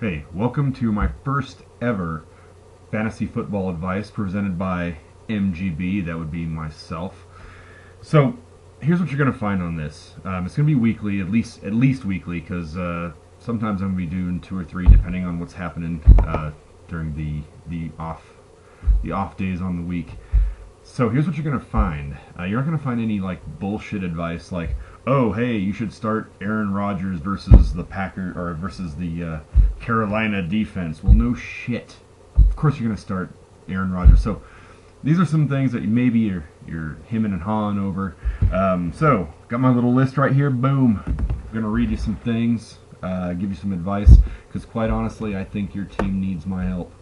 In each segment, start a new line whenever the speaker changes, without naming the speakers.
Hey, welcome to my first ever fantasy football advice presented by MGB. That would be myself. So, here's what you're going to find on this. It's going to be weekly, at least weekly, because sometimes I'm going to be doing 2 or 3 depending on what's happening during the off days on the week. So here's what you're going to find. You're not going to find any like bullshit advice like, oh, hey, you should start Aaron Rodgers versus the versus the Carolina defense. Well, no shit. Of course you're going to start Aaron Rodgers. So these are some things that maybe you're hemming and hawing over. So got my little list right here. Boom. I'm going to read you some things, give you some advice, because quite honestly, I think your team needs my help.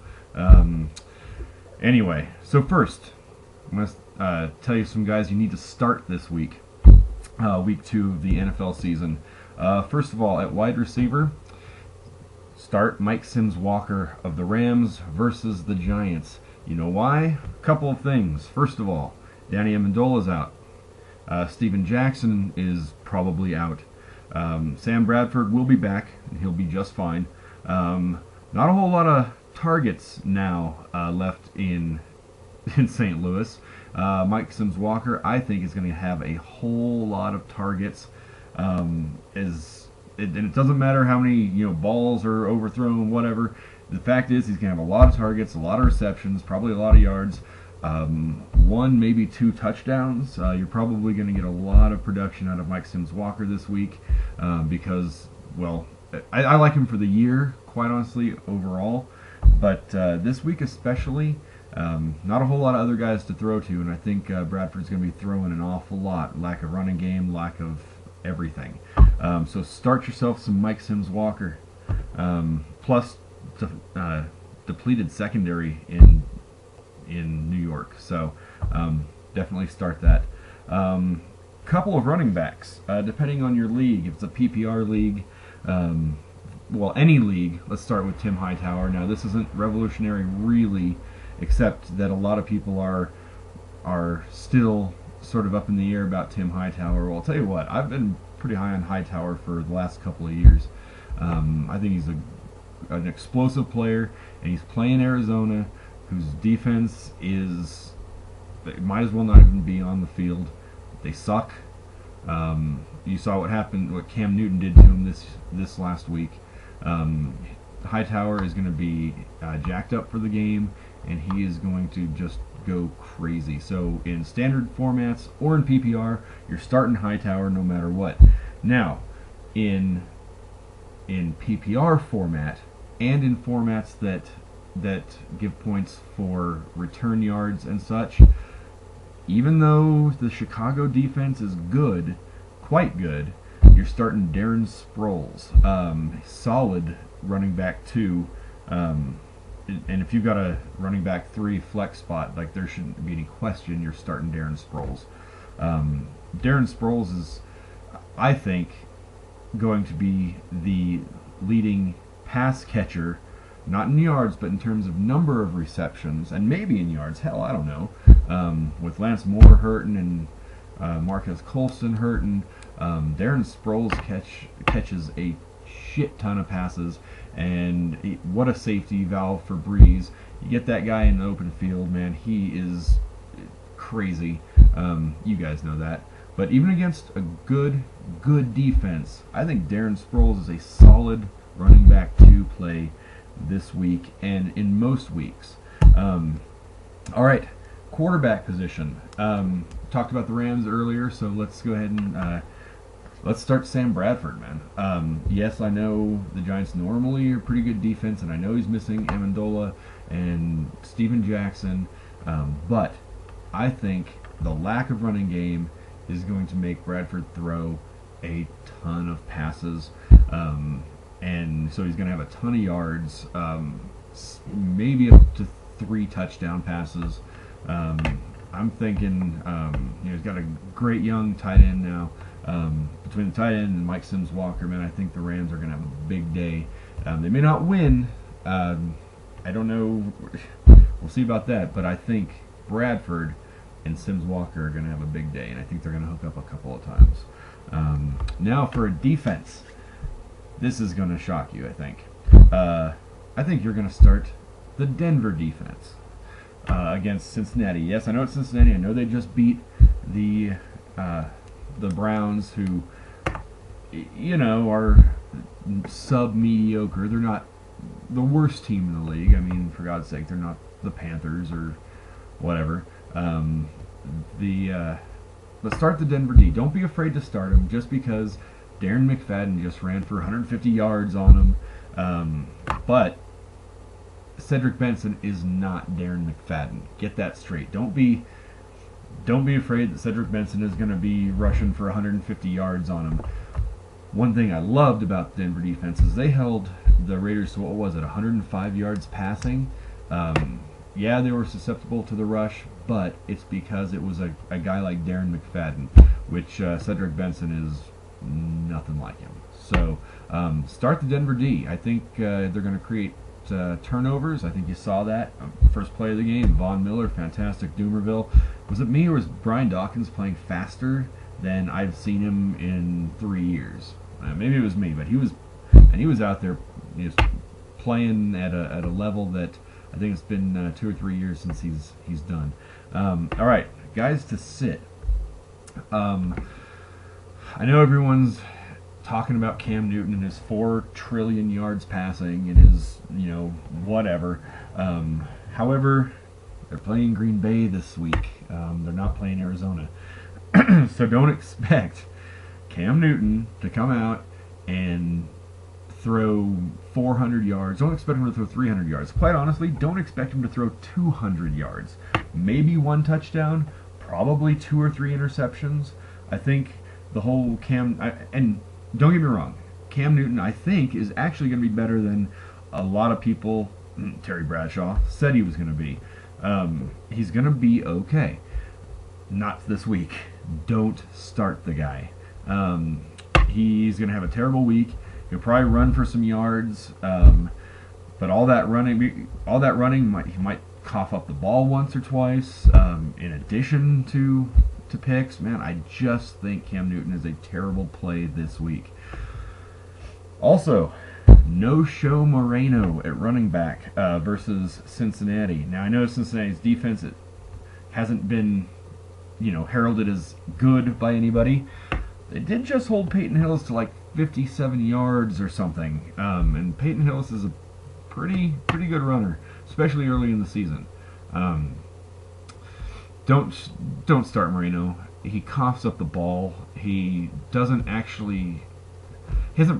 Anyway, so first, I'm going to tell you some guys you need to start this week. Week 2 of the NFL season. First of all, at wide receiver, start Mike Sims-Walker of the Rams versus the Giants. You know why? A couple of things. First of all, Danny Amendola's out. Steven Jackson is probably out. Sam Bradford will be back, and he'll be just fine. Not a whole lot of targets now left in St. Louis. Mike Sims-Walker, I think, is going to have a whole lot of targets. And it doesn't matter how many balls are overthrown, whatever. The fact is, he's going to have a lot of targets, a lot of receptions, probably a lot of yards, 1, maybe 2 touchdowns. You're probably going to get a lot of production out of Mike Sims-Walker this week because, well, I like him for the year, quite honestly, overall. But this week especially, not a whole lot of other guys to throw to, and I think Bradford's going to be throwing an awful lot. Lack of running game, lack of everything. So start yourself some Mike Sims-Walker. Plus, depleted secondary in New York, so definitely start that. Couple of running backs, depending on your league. If it's a PPR league, well, any league. Let's start with Tim Hightower. Now, this isn't revolutionary, really, except that a lot of people are still sort of up in the air about Tim Hightower. Well, I'll tell you what, I've been pretty high on Hightower for the last couple of years. I think he's an explosive player, and he's playing Arizona, whose defense might as well not even be on the field. They suck. You saw what Cam Newton did to him this last week. Hightower is going to be jacked up for the game, and he is going to just go crazy. So in standard formats or in PPR, you're starting Hightower no matter what. Now, in PPR format and in formats that give points for return yards and such, even though the Chicago defense is good, quite good, you're starting Darren Sproles, solid running back 2. And if you've got a running back 3 flex spot, like, there shouldn't be any question you're starting Darren Sproles. Darren Sproles is, I think, going to be the leading pass catcher, not in yards, but in terms of number of receptions, and maybe in yards. Hell, I don't know. With Lance Moore hurting and Marquez Colston hurting, Darren Sproles catches a shit ton of passes, and what a safety valve for Breeze. You get that guy in the open field, man, he is crazy. You guys know that. But even against a good defense, I think Darren Sproles is a solid running back 2 play this week and in most weeks. All right, quarterback position. Talked about the Rams earlier, so let's go ahead and let's start Sam Bradford, man. Yes, I know the Giants normally are pretty good defense, and I know he's missing Amendola and Steven Jackson, but I think the lack of running game is going to make Bradford throw a ton of passes, and so he's going to have a ton of yards, maybe up to 3 touchdown passes. I'm thinking, he's got a great young tight end now. Between the tight end and Mike Sims-Walker, man, I think the Rams are going to have a big day. They may not win. I don't know. We'll see about that. But I think Bradford and Sims-Walker are going to have a big day, and I think they're going to hook up a couple of times. Now for a defense. This is going to shock you, I think. I think you're going to start the Denver defense against Cincinnati. Yes, I know it's Cincinnati. I know they just beat the Browns, who, you know, are sub-mediocre. They're not the worst team in the league. I mean, for God's sake, they're not the Panthers or whatever. Let's start the Denver D. Don't be afraid to start him just because Darren McFadden just ran for 150 yards on him. But Cedric Benson is not Darren McFadden. Get that straight. Don't be afraid that Cedric Benson is going to be rushing for 150 yards on him. One thing I loved about the Denver defense is they held the Raiders to, what was it, 105 yards passing. Yeah, they were susceptible to the rush, but it's because it was a guy like Darren McFadden, which Cedric Benson is nothing like him. So start the Denver D. I think they're going to create turnovers. I think you saw that. First play of the game, Von Miller, fantastic. Doomerville. Was it me or was Brian Dawkins playing faster than I've seen him in 3 years? Maybe it was me, but he was out there just playing at a level that I think it's been 2 or 3 years since he's done. All right, guys to sit. I know everyone's talking about Cam Newton and his 4 trillion yards passing and his, you know, whatever. However, they're playing Green Bay this week. They're not playing Arizona. So don't expect Cam Newton to come out and throw 400 yards. Don't expect him to throw 300 yards. Quite honestly, don't expect him to throw 200 yards. Maybe 1 touchdown, probably 2 or 3 interceptions. I think the whole and don't get me wrong, Cam Newton, I think, is actually going to be better than a lot of people, Terry Bradshaw, said he was going to be. He's going to be okay. Not this week. Don't start the guy. He's going to have a terrible week. He'll probably run for some yards, but all that running, he might cough up the ball once or twice. In addition to picks, man, I just think Cam Newton is a terrible play this week. Also, no-show Moreno at running back versus Cincinnati. Now I know Cincinnati's defense, it hasn't been, you know, heralded as good by anybody. They did just hold Peyton Hillis to like 57 yards or something, and Peyton Hillis is a pretty good runner, especially early in the season. Don't start Moreno. He coughs up the ball. He hasn't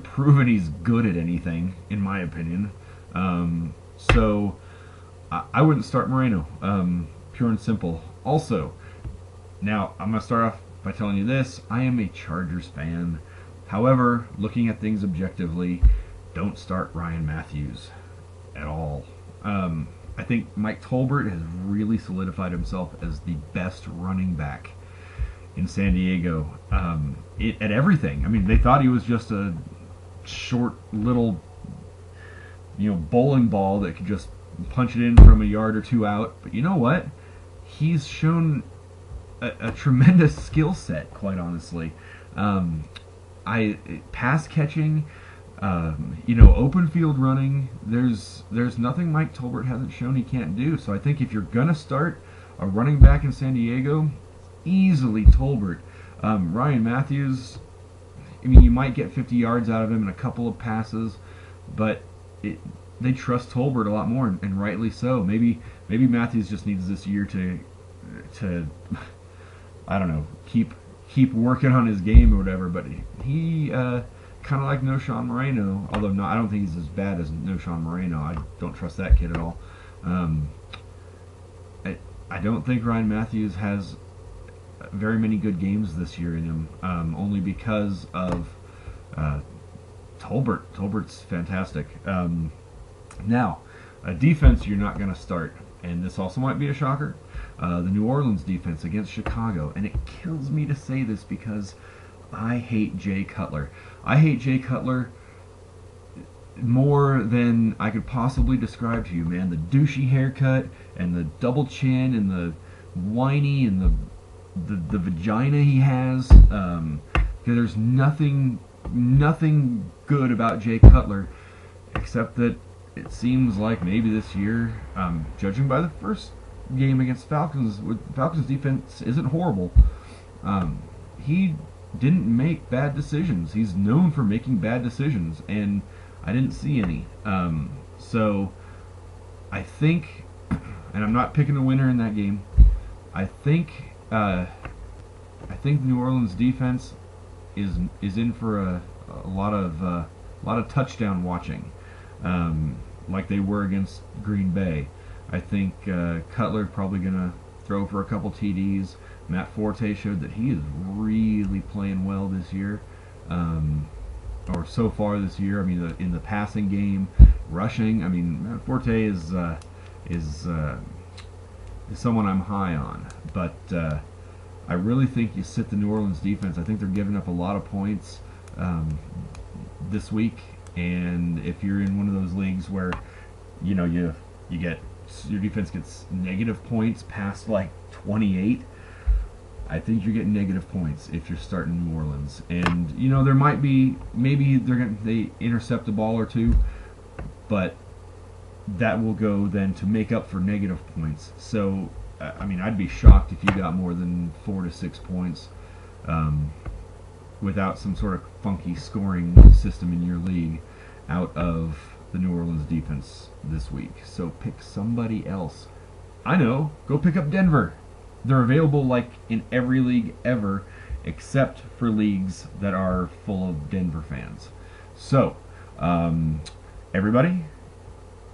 proven he's good at anything, in my opinion. So I wouldn't start Moreno, pure and simple. Also, now I'm going to start off by telling you this. I am a Chargers fan. However, looking at things objectively, don't start Ryan Matthews at all. I think Mike Tolbert has really solidified himself as the best running back in San Diego at everything. I mean, they thought he was just a short little, you know, bowling ball that could just punch it in from a yard or 2 out. But you know what? He's shown a tremendous skill set, quite honestly. Pass catching, you know, open field running. There's nothing Mike Tolbert hasn't shown he can't do. So I think if you're gonna start a running back in San Diego, easily Tolbert. Ryan Matthews, I mean, you might get 50 yards out of him in a couple of passes, but they trust Tolbert a lot more, and rightly so. Maybe Matthews just needs this year to I don't know, keep working on his game or whatever. But he kind of like No-Shawn Moreno, although I don't think he's as bad as No-Shawn Moreno. I don't trust that kid at all. I don't think Ryan Matthews has very many good games this year in him, only because of Tolbert. Tolbert's fantastic. Now, a defense you're not going to start, and this also might be a shocker, the New Orleans defense against Chicago. And it kills me to say this because I hate Jay Cutler. I hate Jay Cutler more than I could possibly describe to you, man. The douchey haircut and the double chin and the whiny and the vagina he has. There's nothing good about Jay Cutler. except that it seems like maybe this year, judging by the first game against Falcons, Falcons defense isn't horrible. He didn't make bad decisions. He's known for making bad decisions, and I didn't see any. So I think, and I'm not picking a winner in that game. I think the New Orleans defense is in for a lot of touchdown watching, like they were against Green Bay. I think Cutler's probably gonna throw for a couple TDs. Matt Forte showed that he is really playing well this year, or so far this year. I mean, in the passing game, rushing. I mean, Matt Forte is someone I'm high on, but I really think you sit the New Orleans defense. I think they're giving up a lot of points this week, and if you're in one of those leagues where you get your defense gets negative points past like 28, I think you're getting negative points if you're starting New Orleans. And there might be, maybe they intercept a ball or two, but that will go then to make up for negative points. So I mean, I'd be shocked if you got more than 4 to 6 points without some sort of funky scoring system in your league out of the New Orleans defense this week. So pick somebody else. I know, go pick up Denver. They're available like in every league ever, except for leagues that are full of Denver fans. So, everybody,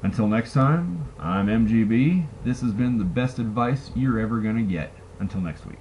until next time, I'm MGB. This has been the best advice you're ever going to get. Until next week.